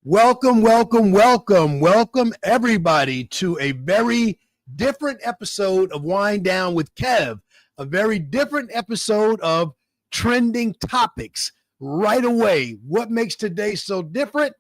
Welcome, welcome, welcome, welcome everybody to a very different episode of Wind Down with Kev, a very different episode of Trending Topics. Right away, what makes today so different?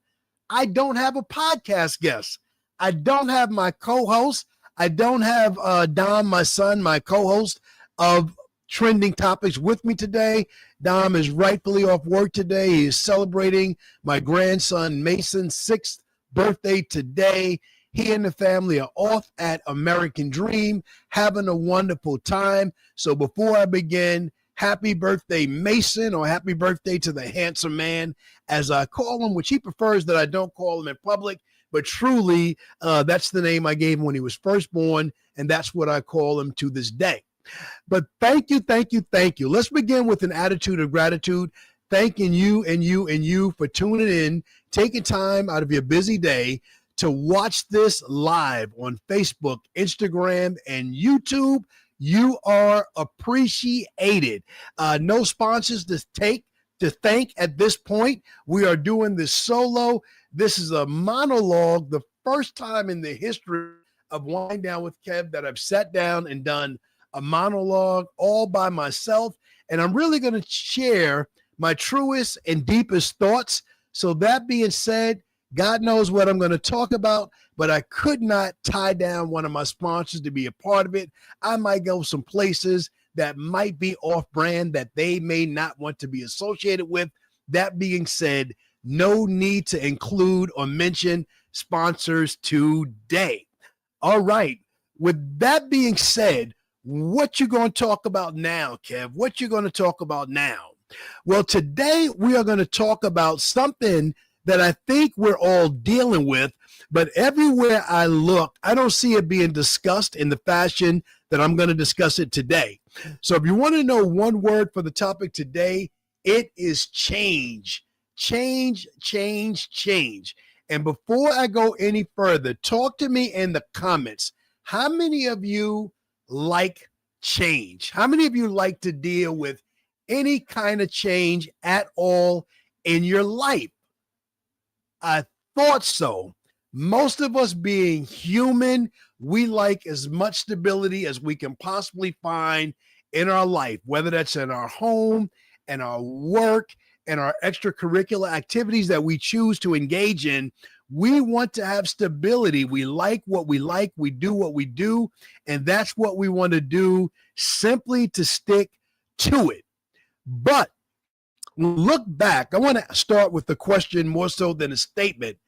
I don't have a podcast guest. I don't have my co-host. I don't have Dom, my son, my co-host of Trending Topics with me today. Dom is rightfully off work today. He is celebrating my grandson Mason's 6th birthday today. He and the family are off at American Dream, having a wonderful time. So before I begin, happy birthday, Mason, or happy birthday to the handsome man, as I call him, which he prefers that I don't call him in public. But truly, that's the name I gave him when he was first born, and that's what I call him to this day. But thank you, thank you, thank you. Let's begin with an attitude of gratitude, thanking you and you and you for tuning in, taking time out of your busy day to watch this live on Facebook, Instagram, and YouTube. You are appreciated. No sponsors to thank at this point. We are doing this solo. This is a monologue, the first time in the history of Wind Down with Kev that I've sat down and done a monologue all by myself. And I'm really going to share my truest and deepest thoughts. So that being said, God knows what I'm going to talk about, but I could not tie down one of my sponsors to be a part of it. I might go some places that might be off brand that they may not want to be associated with. That being said, no need to include or mention sponsors today. All right. With that being said, what you going to talk about now, Kev? What you going to talk about now? Well, today we are going to talk about something that I think we're all dealing with, but everywhere I look, I don't see it being discussed in the fashion that I'm going to discuss it today. So if you want to know one word for the topic today, it is change. Change, change, change. And before I go any further, talk to me in the comments. How many of you like change? How many of you like to deal with any kind of change at all in your life? I thought so. Most of us being human, we like as much stability as we can possibly find in our life, whether that's in our home and our work and our extracurricular activities that we choose to engage in. We want to have stability. We like, we do what we do, and that's what we want to do, simply to stick to it. But look back, I want to start with the question more so than a statement.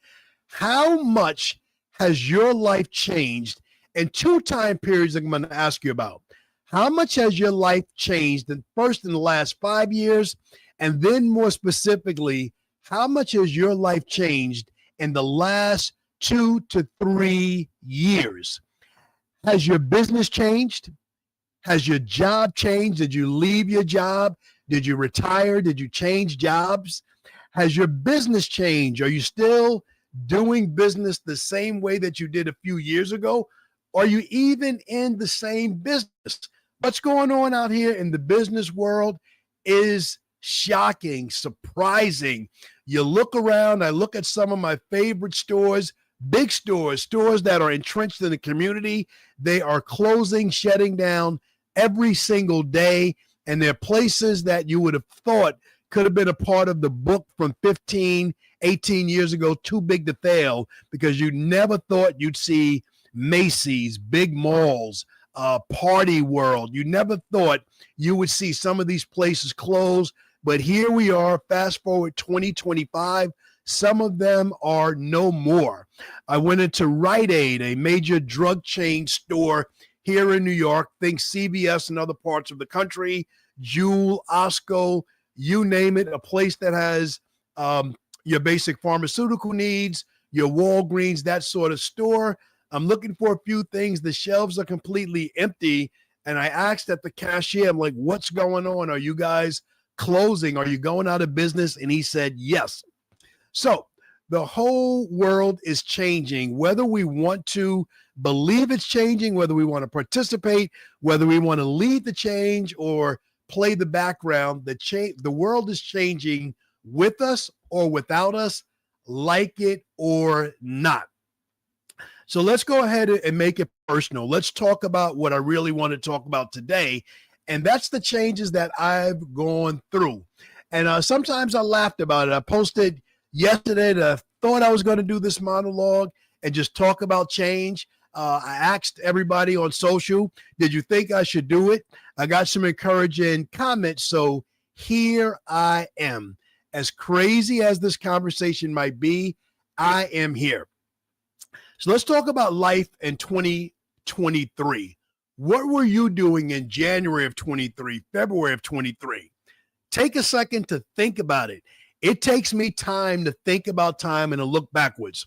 How much has your life changed in two time periods I'm going to ask you about? How much has your life changed first in the last 5 years, and then more specifically, how much has your life changed in the last 2 to 3 years? Has your business changed? Has your job changed? Did you leave your job? Did you retire? Did you change jobs? Has your business changed? Are you still doing business the same way that you did a few years ago? Are you even in the same business? What's going on out here in the business world is shocking, surprising. You look around, I look at some of my favorite stores, big stores, stores that are entrenched in the community. They are closing, shutting down every single day. And they're places that you would have thought could have been a part of the book from 15, 18 years ago, Too Big to Fail, because you never thought you'd see Macy's, big malls, Party World. You never thought you would see some of these places close. But here we are, fast forward 2025. Some of them are no more. I went into Rite Aid, a major drug chain store here in New York. Think CVS and other parts of the country, Jewel, Osco, you name it, a place that has your basic pharmaceutical needs, your Walgreens, that sort of store. I'm looking for a few things. The shelves are completely empty. And I asked at the cashier, I'm like, what's going on? Are you guys closing? Are you going out of business? And he said, yes. So the whole world is changing, whether we want to believe it's changing, whether we want to participate, whether we want to lead the change or play the background. The world is changing with us or without us. like it or not. So let's go ahead and make it personal. Let's talk about what I really want to talk about today. And that's the changes that I've gone through. And sometimes I laughed about it. I posted yesterday that I thought I was going to do this monologue and just talk about change. I asked everybody on social, did you think I should do it? I got some encouraging comments. So here I am. As crazy as this conversation might be, I am here. So let's talk about life in 2023. What were you doing in January of 23, February of 23? Take a second to think about it. It takes me time to think about time and to look backwards.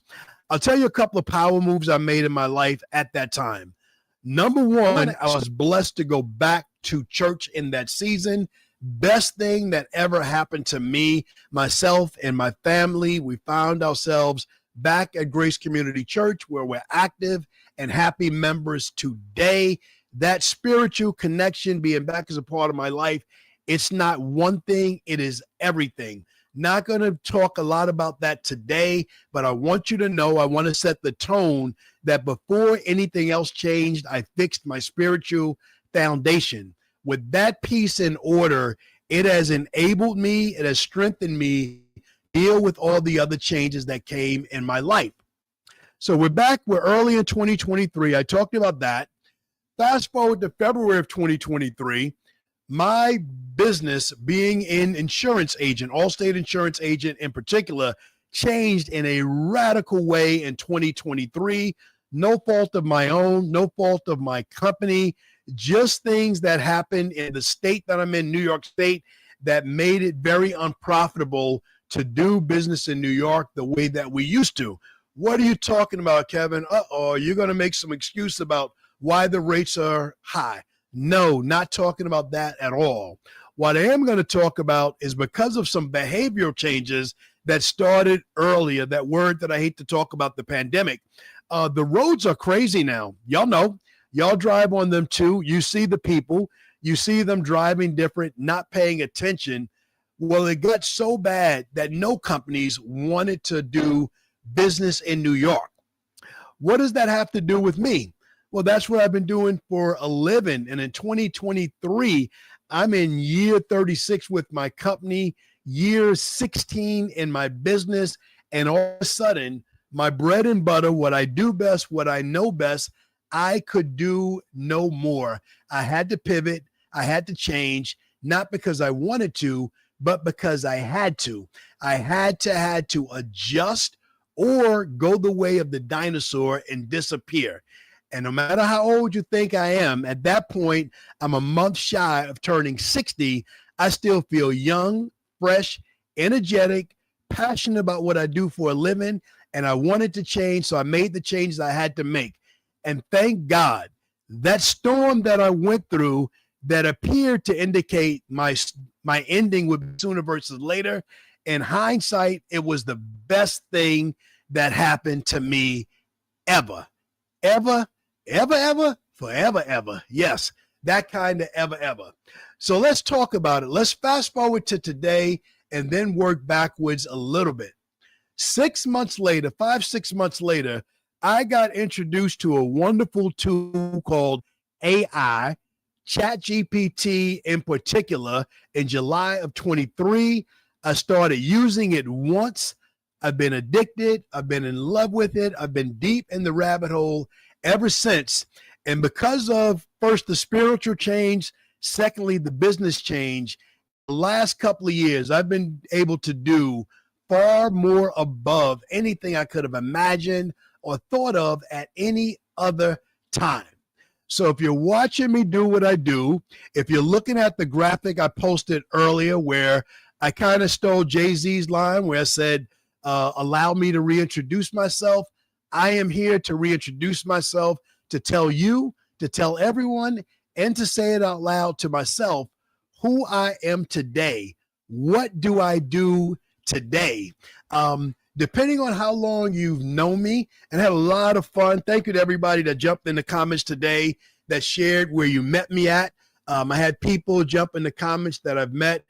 I'll tell you a couple of power moves I made in my life at that time. Number one, I was blessed to go back to church in that season. Best thing that ever happened to me, myself, and my family. We found ourselves back at Grace Community Church, where we're active and happy members today. That spiritual connection, being back as a part of my life, it's not one thing, it is everything. Not going to talk a lot about that today, but I want you to know, I want to set the tone that before anything else changed, I fixed my spiritual foundation. With that piece in order, it has enabled me, it has strengthened me deal with all the other changes that came in my life. So we're back. We're early in 2023. I talked about that. Fast forward to February of 2023. My business, being an insurance agent, Allstate insurance agent in particular, changed in a radical way in 2023. No fault of my own, no fault of my company, just things that happened in the state that I'm in, New York State, that made it very unprofitable to do business in New York the way that we used to. What are you talking about, Kevin? You're going to make some excuse about why the rates are high. No, not talking about that at all. What I am going to talk about is because of some behavioral changes that started earlier, that word that I hate to talk about, the pandemic. The roads are crazy now. Y'all know. Y'all drive on them too. You see the people. You see them driving different, not paying attention. Well, it got so bad that no companies wanted to do business in New York. What does that have to do with me? Well, that's what I've been doing for a living. And in 2023, I'm in year 36 with my company, year 16 in my business. And all of a sudden, my bread and butter, what I do best, what I know best, I could do no more. I had to pivot. I had to change, not because I wanted to, but because I had to. I had to adjust or go the way of the dinosaur and disappear. And no matter how old you think I am, at that point, I'm a month shy of turning 60. I still feel young, fresh, energetic, passionate about what I do for a living, and I wanted to change, so I made the changes I had to make. And thank God, that storm that I went through that appeared to indicate my ending would be sooner versus later, in hindsight, it was the best thing that happened to me ever. Ever, forever, ever. Yes, that kind of ever. So let's talk about it. Let's fast forward to today and then work backwards a little bit. 6 months later, 5-6 months later, I got introduced to a wonderful tool called AI, ChatGPT in particular. In July of 23, I started using it once. I've been addicted. I've been in love with it. I've been deep in the rabbit hole ever since. And because of, first, the spiritual change, secondly, the business change, the last couple of years, I've been able to do far more above anything I could have imagined or thought of at any other time. So if you're watching me do what I do, if you're looking at the graphic I posted earlier where I kind of stole Jay-Z's line where I said, allow me to reintroduce myself, I am here to reintroduce myself, to tell you, to tell everyone, and to say it out loud to myself, who I am today. What do I do today? Depending on how long you've known me, and had a lot of fun. Thank you to everybody that jumped in the comments today that shared where you met me at. I had people jump in the comments that I've met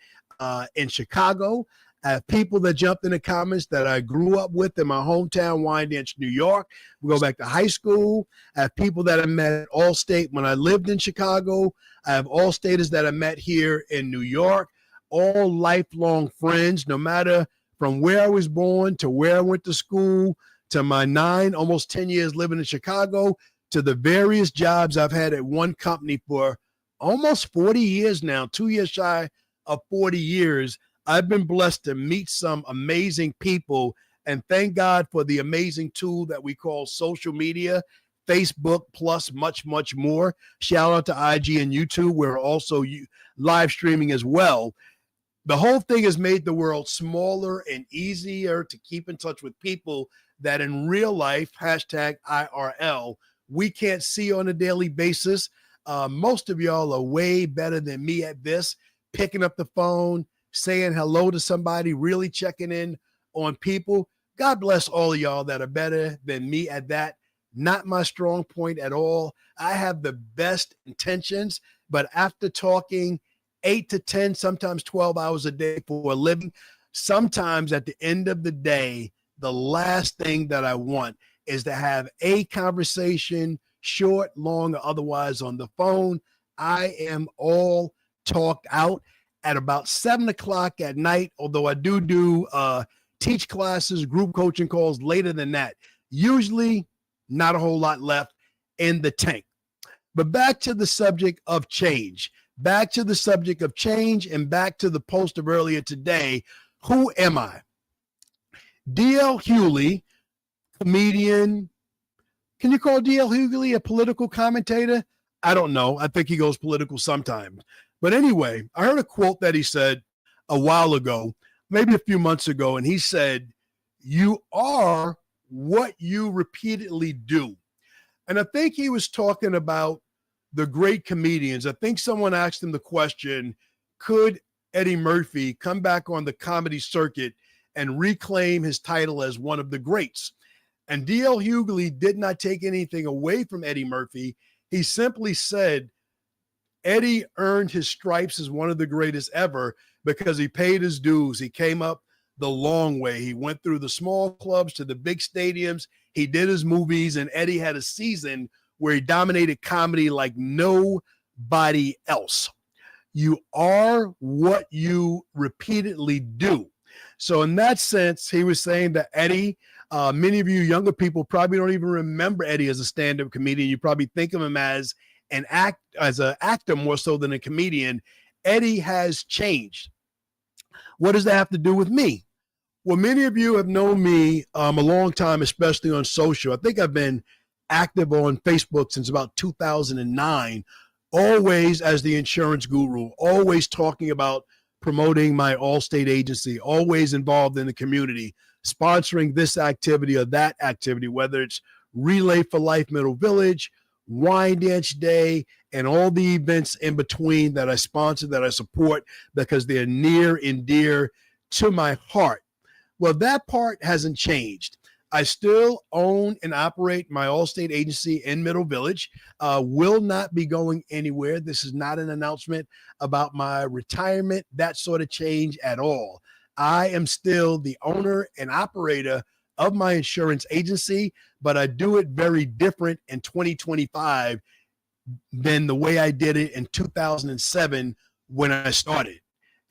in Chicago. I have people that jumped in the comments that I grew up with in my hometown, Wyandanch, New York. We go back to high school. I have people that I met at Allstate when I lived in Chicago. I have Allstaters that I met here in New York, all lifelong friends, no matter from where I was born to where I went to school, to my 9, almost 10 years living in Chicago, to the various jobs I've had at one company for almost 40 years now, 2 years shy of 40 years. I've been blessed to meet some amazing people, and thank God for the amazing tool that we call social media, Facebook, plus much, much more. Shout out to IG and YouTube. We're also live streaming as well. The whole thing has made the world smaller and easier to keep in touch with people that in real life, hashtag IRL, we can't see on a daily basis. Most of y'all are way better than me at this, picking up the phone, saying hello to somebody, really checking in on people. God bless all of y'all that are better than me at that. Not my strong point at all. I have the best intentions, but after talking 8 to 10, sometimes 12 hours a day for a living, sometimes at the end of the day, the last thing that I want is to have a conversation, short, long, or otherwise, on the phone. I am all talked out at about 7 o'clock at night, although I do teach classes, group coaching calls later than that. Usually not a whole lot left in the tank. But back to the subject of change. Back to the subject of change and back to the post of earlier today. Who am I? D.L. Hughley, comedian. Can you call D.L. Hughley a political commentator? I don't know. I think he goes political sometimes. But anyway, I heard a quote that he said a while ago, maybe a few months ago, and he said, "You are what you repeatedly do." And I think he was talking about the great comedians. I think someone asked him the question, could Eddie Murphy come back on the comedy circuit and reclaim his title as one of the greats? And D.L. Hughley did not take anything away from Eddie Murphy. He simply said, Eddie earned his stripes as one of the greatest ever because he paid his dues. He came up the long way. He went through the small clubs to the big stadiums. He did his movies, and Eddie had a season where he dominated comedy like nobody else. You are what you repeatedly do. So in that sense, he was saying that Eddie, many of you younger people probably don't even remember Eddie as a stand-up comedian. You probably think of him as an actor more so than a comedian. Eddie has changed. What does that have to do with me? Well, many of you have known me a long time, especially on social. I think I've been active on Facebook since about 2009, always as the insurance guru, always talking about promoting my Allstate agency, always involved in the community, sponsoring this activity or that activity, whether it's Relay for Life Middle Village, Wyandanch Day, and all the events in between that I sponsor, that I support, because they're near and dear to my heart. Well, that part hasn't changed. I still own and operate my Allstate agency in Middle Village. Will not be going anywhere. This is not an announcement about my retirement, that sort of change at all. I am still the owner and operator of my insurance agency, but I do it very different in 2025 than the way I did it in 2007 when I started.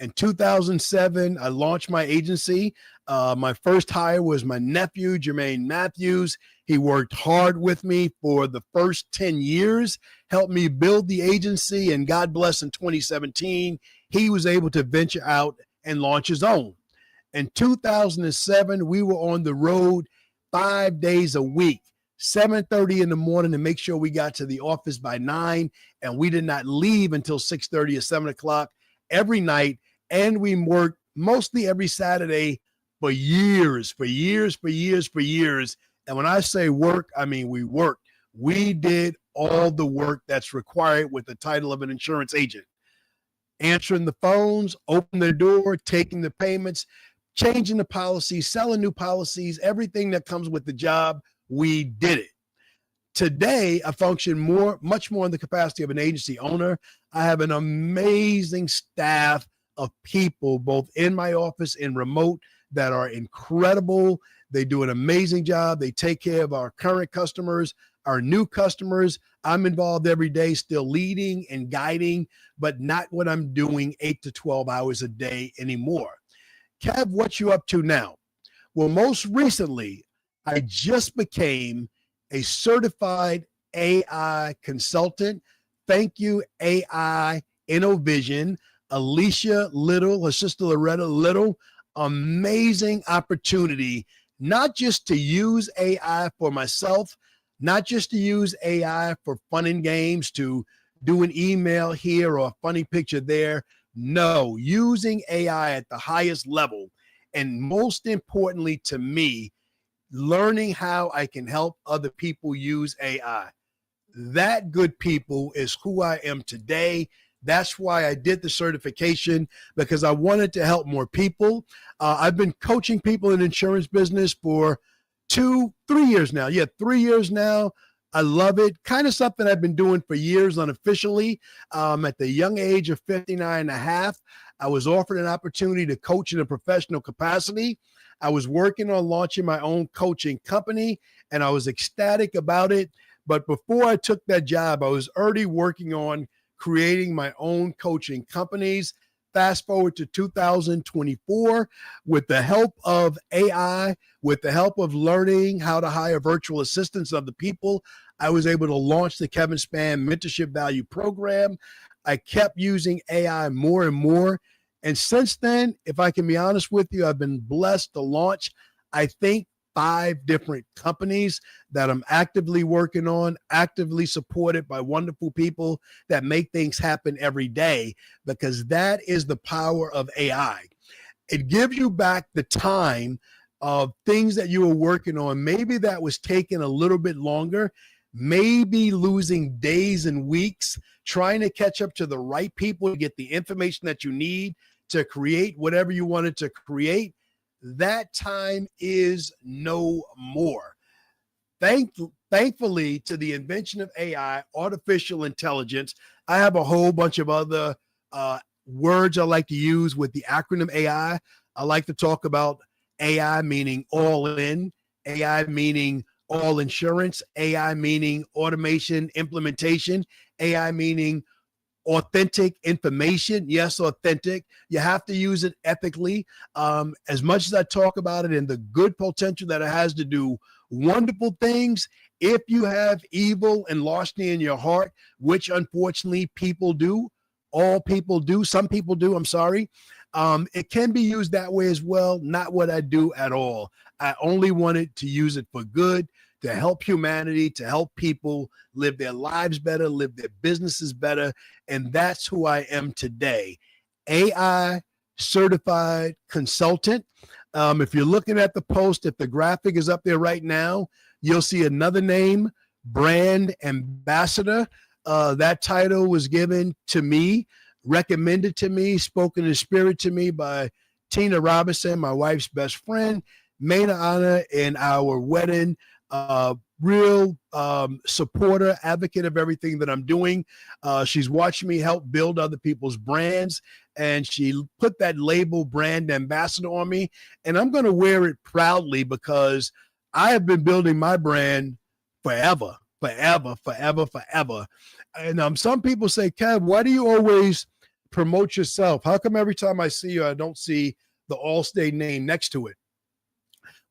In 2007, I launched my agency. My first hire was my nephew, Jermaine Matthews. He worked hard with me for the first 10 years, helped me build the agency, and God bless, in 2017, he was able to venture out and launch his own. In 2007, we were on the road 5 days a week, 7:30 in the morning to make sure we got to the office by 9, and we did not leave until 6:30 or 7 o'clock every night, and we worked mostly every Saturday for years. And when I say work, I mean we worked. We did all the work that's required with the title of an insurance agent. Answering the phones, opening the door, taking the payments, changing the policies, selling new policies, everything that comes with the job, we did it. Today, I function much more in the capacity of an agency owner. I have an amazing staff of people, both in my office and remote, that are incredible. They do an amazing job. They take care of our current customers, our new customers. I'm involved every day, still leading and guiding, but not what I'm doing 8 to 12 hours a day anymore. Kev, what you up to now? Well, most recently, I just became a certified AI consultant. Thank you, AI InnoVision. Alicia Little, her sister Loretta Little, amazing opportunity, not just to use AI for myself, not just to use AI for fun and games, to do an email here or a funny picture there. No, using AI at the highest level. And most importantly to me, learning how I can help other people use AI. That, good people, is who I am today. That's why I did the certification, because I wanted to help more people. I've been coaching people in insurance business for 3 years now. Yeah, 3 years now. I love it. Kind of something I've been doing for years unofficially. At the young age of 59 and a half, I was offered an opportunity to coach in a professional capacity. I was working on launching my own coaching company, and I was ecstatic about it. But before I took that job, I was already working on creating my own coaching companies. Fast forward to 2024, with the help of AI, with the help of learning how to hire virtual assistants of the people, I was able to launch the Kevin Spann Mentorship Value Program. I kept using AI more and more. And since then, if I can be honest with you, I've been blessed to launch, I think, 5 different companies that I'm actively working on, actively supported by wonderful people that make things happen every day, because that is the power of AI. It gives you back the time of things that you were working on. Maybe that was taking a little bit longer, maybe losing days and weeks trying to catch up to the right people to get the information that you need to create whatever you wanted to create. That time is no more. Thankfully, to the invention of AI, artificial intelligence, I have a whole bunch of other words I like to use with the acronym AI. I like to talk about AI meaning all in, AI meaning all insurance, AI meaning automation implementation, AI meaning authentic information. Yes, authentic. You have to use it ethically. As much as I talk about it and the good potential that it has to do wonderful things, if you have evil and larceny in your heart, which unfortunately people do, all people do, some people do, I'm sorry, it can be used that way as well. Not what I do at all. I only wanted to use it for good, to help humanity, to help people live their lives better, live their businesses better. And that's who I am today. AI certified consultant. If you're looking at the post, if the graphic is up there right now, you'll see another name, brand ambassador. That title was given to me, recommended to me, spoken in spirit to me by Tina Robinson, my wife's best friend, made an honor in our wedding. Real supporter, advocate of everything that I'm doing. She's watched me help build other people's brands, and she put that label brand ambassador on me, and I'm going to wear it proudly, because I have been building my brand forever. And some people say, Kev, why do you always promote yourself? How come every time I see you, I don't see the Allstate name next to it?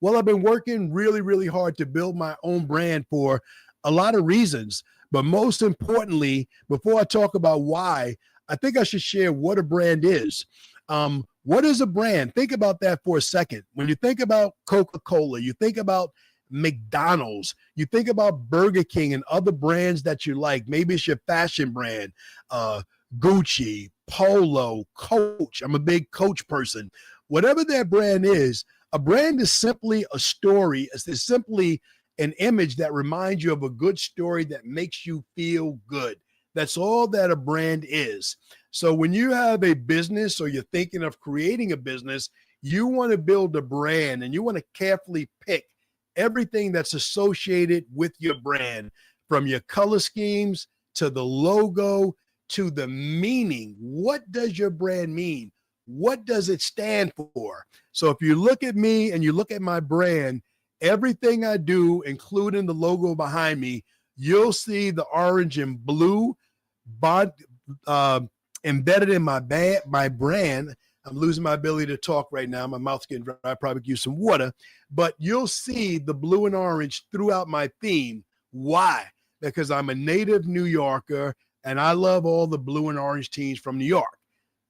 Well, I've been working really, really hard to build my own brand for a lot of reasons. But most importantly, before I talk about why, I think I should share what a brand is. What is a brand? Think about that for a second. When you think about Coca-Cola, you think about McDonald's, you think about Burger King and other brands that you like. Maybe it's your fashion brand, Gucci, Polo, Coach. I'm a big Coach person. Whatever that brand is, a brand is simply a story. It's simply an image that reminds you of a good story that makes you feel good. That's all that a brand is. So when you have a business or you're thinking of creating a business, you want to build a brand, and you want to carefully pick everything that's associated with your brand, from your color schemes to the logo to the meaning. What does your brand mean? What does it stand for? So if you look at me and you look at my brand, everything I do, including the logo behind me, you'll see the orange and blue bond, embedded in my brand. I'm losing my ability to talk right now. My mouth's getting dry. I probably could use some water. But you'll see the blue and orange throughout my theme. Why? Because I'm a native New Yorker, and I love all the blue and orange teams from New York.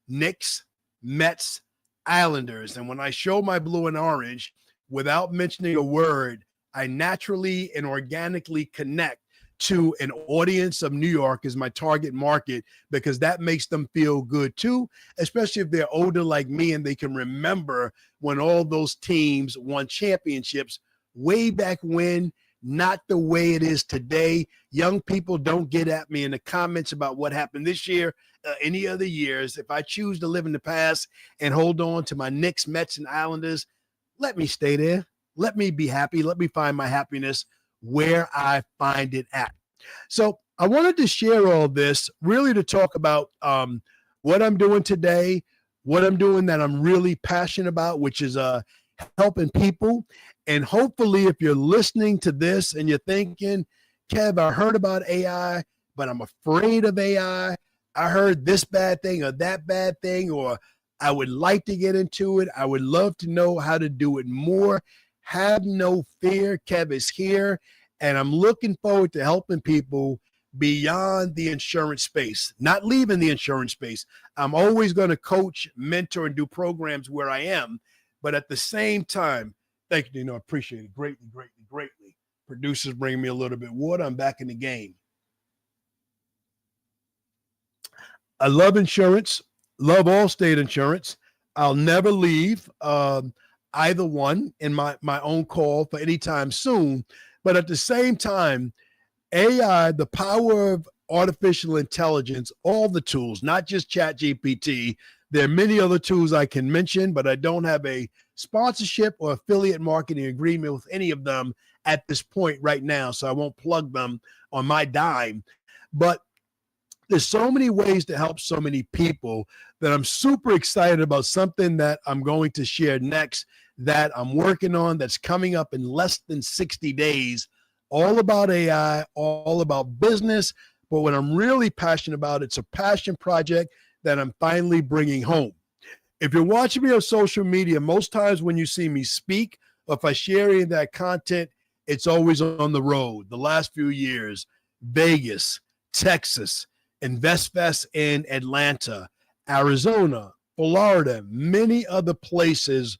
Knicks, Mets, Islanders. And when I show my blue and orange, without mentioning a word, I naturally and organically connect to an audience of New York as my target market, because that makes them feel good too, especially if they're older like me and they can remember when all those teams won championships way back when, not the way it is today. Young people don't get at me in the comments about what happened this year, any other years. If I choose to live in the past and hold on to my Knicks, Mets, and Islanders, let me stay there. Let me be happy. Let me find my happiness where I find it at. So I wanted to share all this really to talk about what I'm doing today, what I'm doing that I'm really passionate about, which is helping people. And hopefully if you're listening to this and you're thinking, Kev, I heard about AI, but I'm afraid of AI. I heard this bad thing or that bad thing, or I would like to get into it. I would love to know how to do it more. Have no fear. Kev is here. And I'm looking forward to helping people beyond the insurance space, not leaving the insurance space. I'm always going to coach, mentor, and do programs where I am. But at the same time, thank you, Dino. I appreciate it greatly, greatly, greatly. Producers bring me a little bit of water. I'm back in the game. I love insurance, love Allstate Insurance. I'll never leave either one in my own call for any time soon. But at the same time, AI, the power of artificial intelligence, all the tools, not just ChatGPT. There are many other tools I can mention, but I don't have a sponsorship or affiliate marketing agreement with any of them at this point right now, so I won't plug them on my dime. But there's so many ways to help so many people that I'm super excited about something that I'm going to share next that I'm working on that's coming up in less than 60 days, all about AI, all about business. But what I'm really passionate about, it's a passion project that I'm finally bringing home. If you're watching me on social media, most times when you see me speak, or if I share any of that content, it's always on the road. The last few years, Vegas, Texas, InvestFest in Atlanta, Arizona, Florida, many other places.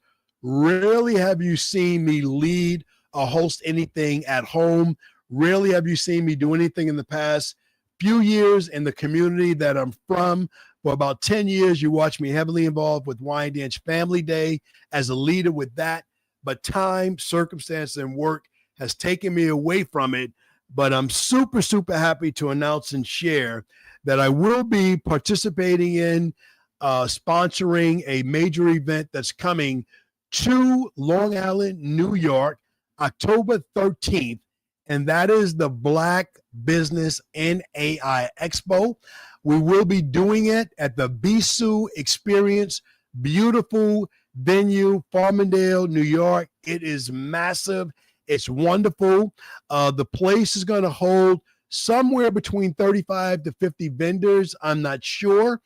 Rarely have you seen me lead or host anything at home. Rarely have you seen me do anything in the past few years in the community that I'm from. For about 10 years, you watch me heavily involved with Wyandanch Family Day as a leader with that. But time, circumstance, and work has taken me away from it. But I'm super, super happy to announce and share that I will be participating in sponsoring a major event that's coming to Long Island, New York, October 13th, and that is the Black Business and AI Expo. We will be doing it at the Bisou Experience, beautiful venue, Farmingdale, New York. It is massive. It's wonderful. The place is going to hold somewhere between 35 to 50 vendors. I'm not sure.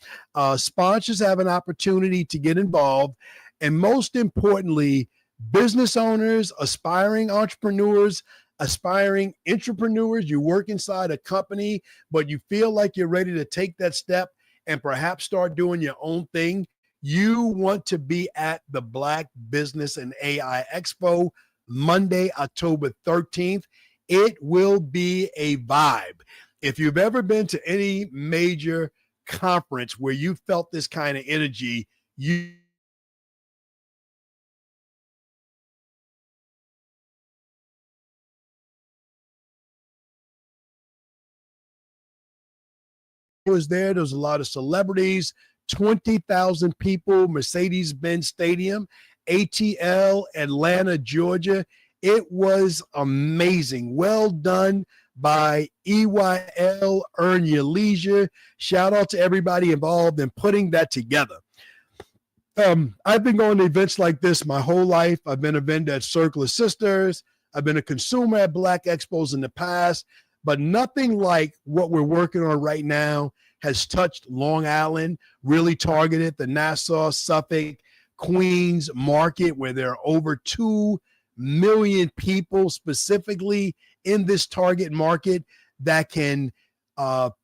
Sponsors have an opportunity to get involved. And most importantly, business owners, aspiring entrepreneurs, aspiring entrepreneurs. You work inside a company, but you feel like you're ready to take that step and perhaps start doing your own thing. You want to be at the Black Business and AI Expo Monday, October 13th. It will be a vibe. If you've ever been to any major conference where you felt this kind of energy, you was there. There was a lot of celebrities, 20,000 people, Mercedes-Benz Stadium, ATL, Atlanta, Georgia. It was amazing. Well done by EYL, Earn Your Leisure. Shout out to everybody involved in putting that together. I've been going to events like this my whole life. I've been a vendor at Circle of Sisters. I've been a consumer at Black Expos in the past, but nothing like what we're working on right now has touched Long Island, really targeted the Nassau, Suffolk, Queens market, where there are over 2 million people specifically in this target market that can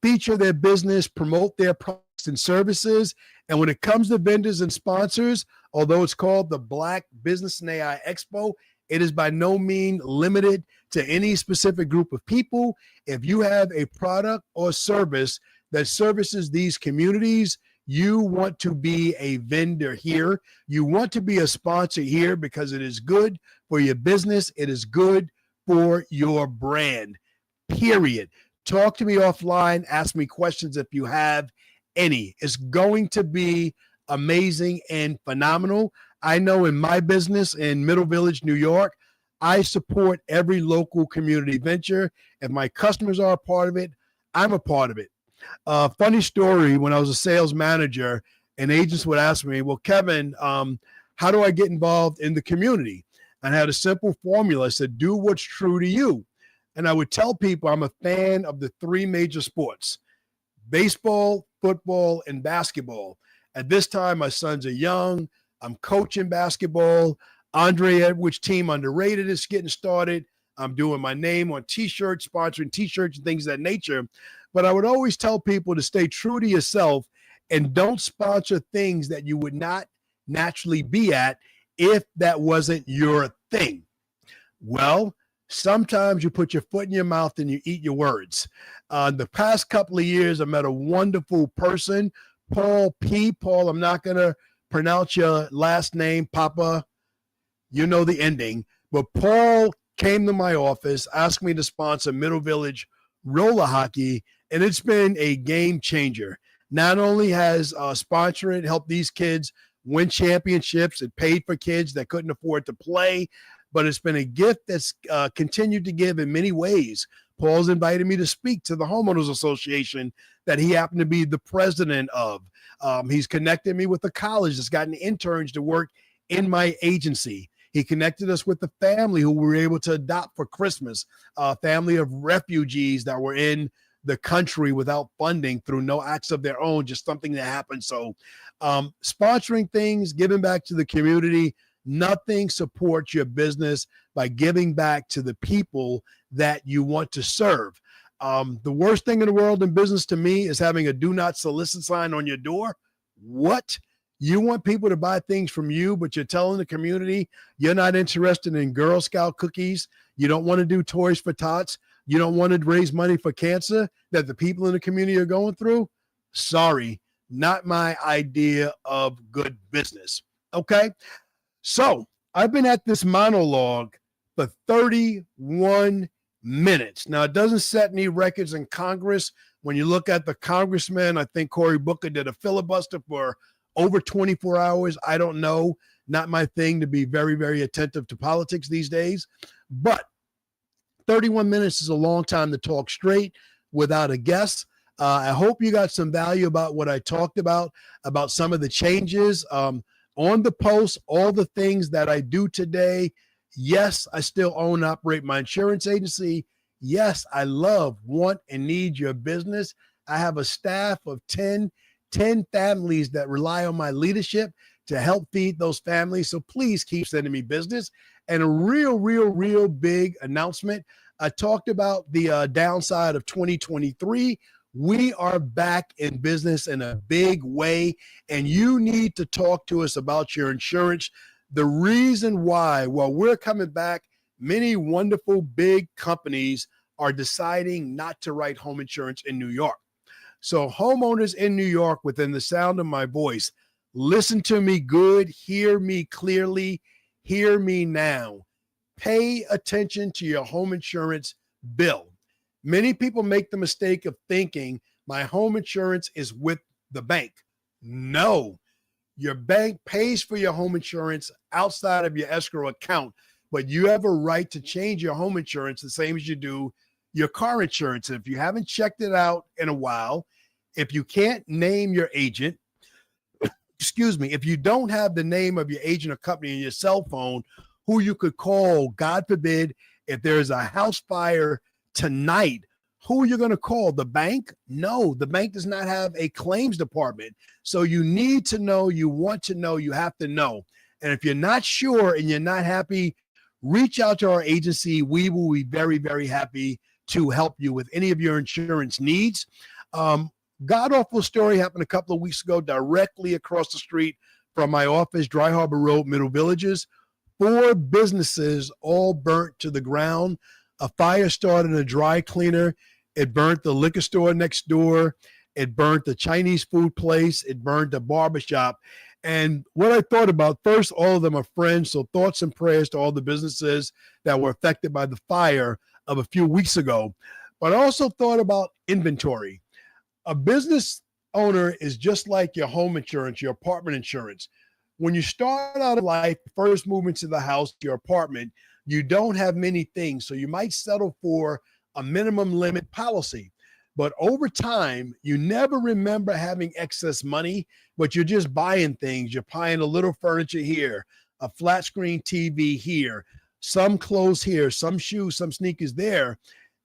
feature their business, promote their products and services. And when it comes to vendors and sponsors, although it's called the Black Business and AI Expo, it is by no means limited to any specific group of people. If you have a product or service that services these communities, you want to be a vendor here. You want to be a sponsor here because it is good for your business. It is good for your brand, period. Talk to me offline. Ask me questions if you have any. It's going to be amazing and phenomenal. I know in my business in Middle Village, New York, I support every local community venture. If my customers are a part of it, I'm a part of it. Funny story, when I was a sales manager and agents would ask me, well, Kevin, how do I get involved in the community? And I had a simple formula. I said, do what's true to you. And I would tell people I'm a fan of the 3 major sports: baseball, football, and basketball. At this time, my sons are young. I'm coaching basketball. Andre Edwards' team, Underrated, is getting started. I'm doing my name on T-shirts, sponsoring T-shirts and things of that nature. But I would always tell people to stay true to yourself and don't sponsor things that you would not naturally be at if that wasn't your thing. Well, sometimes you put your foot in your mouth and you eat your words. The past couple of years, I met a wonderful person, Paul P. Paul, I'm not going to pronounce your last name, Papa. You know the ending. But Paul came to my office, asked me to sponsor Middle Village roller hockey, and it's been a game changer. Not only has sponsoring helped these kids win championships, it paid for kids that couldn't afford to play, but it's been a gift that's continued to give in many ways. Paul's invited me to speak to the Homeowners Association that he happened to be the president of. He's connected me with a college that's gotten interns to work in my agency. He connected us with the family who we were able to adopt for Christmas, a family of refugees that were in the country without funding through no acts of their own, just something that happened. So sponsoring things, giving back to the community, nothing supports your business by giving back to the people that you want to serve. The worst thing in the world in business to me is having a do not solicit sign on your door. What? You want people to buy things from you, but you're telling the community you're not interested in Girl Scout cookies. You don't want to do Toys for Tots. You don't want to raise money for cancer that the people in the community are going through. Sorry, not my idea of good business. Okay. So I've been at this monologue for 31 minutes. Now, it doesn't set any records in Congress. When you look at the congressman, I think Cory Booker did a filibuster for over 24 hours. I don't know. Not my thing to be very, very attentive to politics these days. But 31 minutes is a long time to talk straight without a guest. I hope you got some value about what I talked about some of the changes on the post, all the things that I do today. Yes, I still own and operate my insurance agency. Yes, I love, want, and need your business. I have a staff of 10 families that rely on my leadership to help feed those families. So please keep sending me business. And a real big announcement. I talked about the downside of 2023. We are back in business in a big way, and you need to talk to us about your insurance. The reason why, well, we're coming back, many wonderful big companies are deciding not to write home insurance in New York. So homeowners in New York, within the sound of my voice, listen to me good, hear me clearly, hear me now. Pay attention to your home insurance bill. Many people make the mistake of thinking my home insurance is with the bank. No, your bank pays for your home insurance outside of your escrow account, but you have a right to change your home insurance the same as you do your car insurance. And if you haven't checked it out in a while, if you can't name your agent, excuse me, if you don't have the name of your agent or company in your cell phone, who you could call, God forbid, if there's a house fire tonight, who are you going to call? The bank? No, the bank does not have a claims department. So you need to know, you want to know, you have to know. And if you're not sure and you're not happy, reach out to our agency. We will be very, very happy to help you with any of your insurance needs. God awful story happened a couple of weeks ago directly across the street from my office, Dry Harbor Road, Middle Villages. 4 businesses all burnt to the ground. A fire started in a dry cleaner. It burnt the liquor store next door. It burnt the Chinese food place. It burned the barbershop. And what I thought about, first, all of them are friends. So thoughts and prayers to all the businesses that were affected by the fire of a few weeks ago. But I also thought about inventory. A business owner is just like your home insurance, your apartment insurance. When you start out in life, first move into the house, your apartment, you don't have many things. So you might settle for a minimum limit policy. But over time, you never remember having excess money, but you're just buying things. You're buying a little furniture here, a flat screen TV here, some clothes here, some shoes, some sneakers there.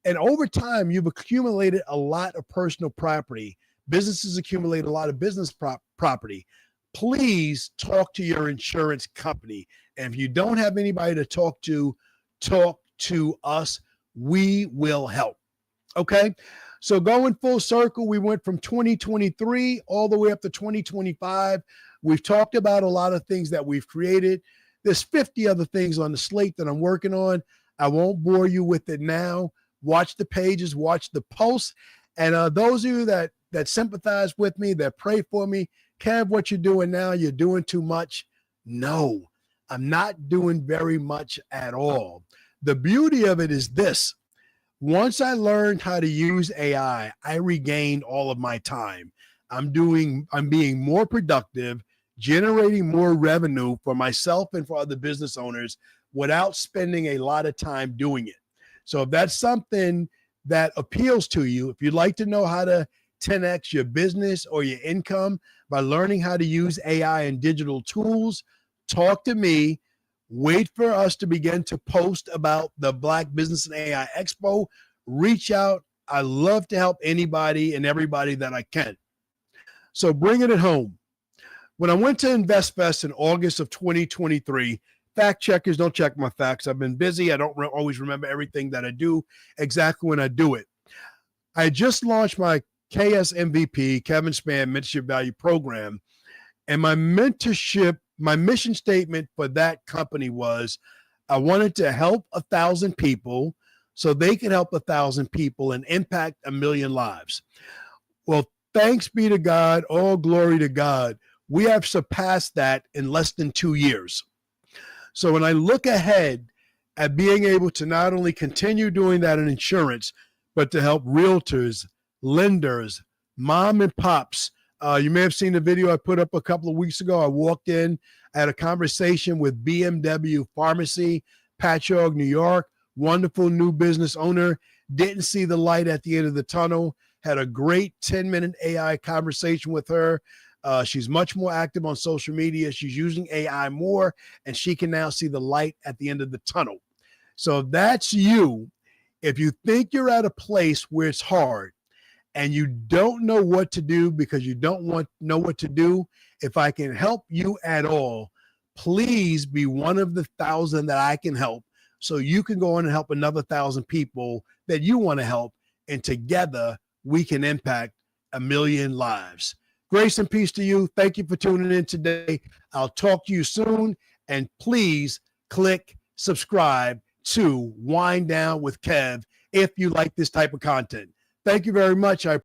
And over time, you've accumulated a lot of personal property. Businesses accumulate a lot of business property. Please talk to your insurance company. And if you don't have anybody to talk to us. We will help. Okay. So going full circle, we went from 2023 all the way up to 2025. We've talked about a lot of things that we've created. There's 50 other things on the slate that I'm working on. I won't bore you with it now. Watch the pages, watch the posts. And those of you that sympathize with me, that pray for me, Kev, what you're doing now, you're doing too much. No, I'm not doing very much at all. The beauty of it is this. Once I learned how to use AI, I regained all of my time. I'm being more productive, generating more revenue for myself and for other business owners without spending a lot of time doing it. So if that's something that appeals to you, if you'd like to know how to 10x your business or your income by learning how to use AI and digital tools, talk to me. Wait for us to begin to post about the Black Business and AI Expo. Reach out. I love to help anybody and everybody that I can. So bringing it home. When I went to InvestFest in August of 2023, fact checkers don't check my facts. I've been busy. I don't always remember everything that I do exactly when I do it. I just launched my KS MVP, Kevin Spann Mentorship Value Program, and my mission statement for that company was I wanted to help 1,000 people so they could help 1,000 people and impact 1 million lives. Well, thanks be to God, all glory to God. We have surpassed that in less than 2 years. So when I look ahead at being able to not only continue doing that in insurance, but to help realtors, lenders, mom and pops. You may have seen the video I put up a couple of weeks ago. I walked in, I had a conversation with BMW Pharmacy, Patchogue, New York. Wonderful new business owner. Didn't see the light at the end of the tunnel. Had a great 10-minute AI conversation with her. She's much more active on social media. She's using AI more, and she can now see the light at the end of the tunnel. So if that's you. If you think you're at a place where it's hard and you don't know what to do because you don't know what to do, if I can help you at all, please be one of the 1,000 that I can help so you can go on and help another 1,000 people that you want to help. And together we can impact 1 million lives. Grace and peace to you. Thank you for tuning in today. I'll talk to you soon. And please click subscribe to Wind Down with Kev if you like this type of content. Thank you very much. I